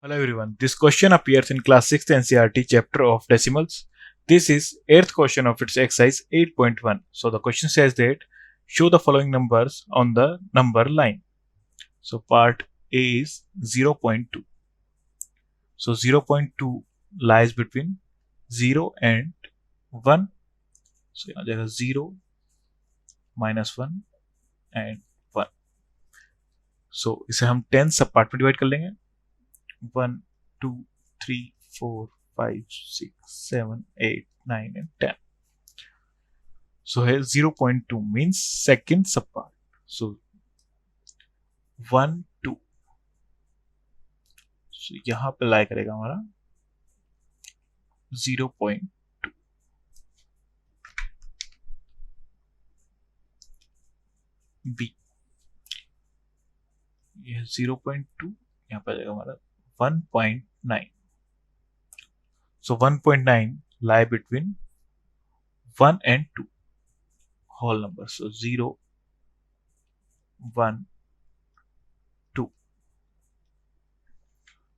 Hello everyone, this question appears in class 6th NCERT chapter of decimals. This is 8th question of its exercise 8.1. So the question says that show the following numbers on the number line. So part A is 0.2. So 0.2 lies between 0 and 1. So यहाँ जाएगा 0, -1 and 1. So इसे हम 10 सब part में divide कर लेंगे. 1, 2, 3, 4, 5, 6, 7, 8, 9 and 10. So here 0.2 means second subpart. So 1, 2. So यहाँ पे लाई करेगा हमारा 0.2. B. यह 0.2 यहाँ पे आ जाएगा हमारा 1.9. So 1.9 lie between 1 and 2 whole numbers. So 0, 1, 2.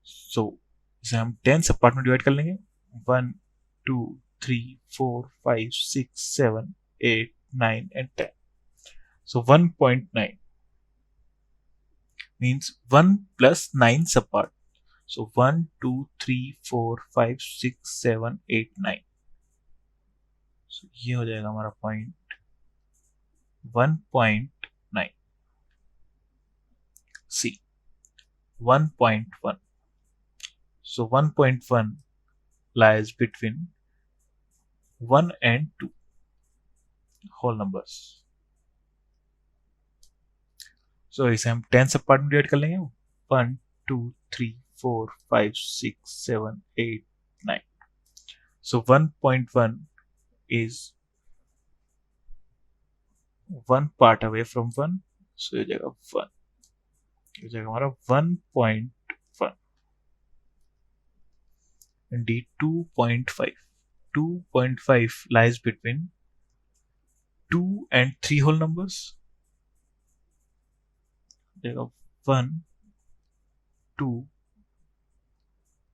So इसे हम 10 सब पार्ट में डिवाइड कर लेंगे. 1, 2, 3, 4, 5, 6, 7, 8, 9 and 10. So 1.9 means 1 plus 9 sub part. So 1, 2, 3, 4, 5, 6, 7, 8, 9. So ये हो जाएगा हमारा point 1.9. C 1.1. So 1.1 lies between 1 and 2 whole numbers. So इसे हम 10 सब पार्ट में डिवाइड कर लेंगे. 1, 2, 3, 4, 5, 6, 7, 8, 9. So 1.1 is one part away from 1. So ये जाएगा 1. ये जाएगा हमारा 1.1. And D 2.5. 2.5 lies between 2 and 3 whole numbers. जाएगा 1, 2,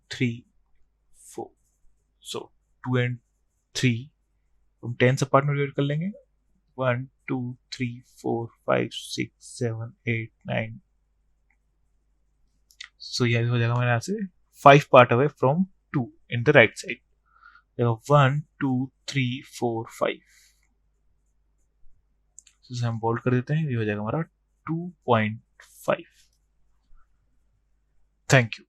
3, 4. So 2 and 3 हम 10 सब पार्ट में डिवाइड कर लेंगे. 1, 2, 3, 4, 5, 6, 7, 8, 9. So यह हो जाएगा हमारे यहाँ से 5 part away from 2 in the right side. 1, 2, 3, 4, 5. So इसे हम बोल्ड कर देते हैं. ये हो जाएगा हमारा 2.5. Thank you.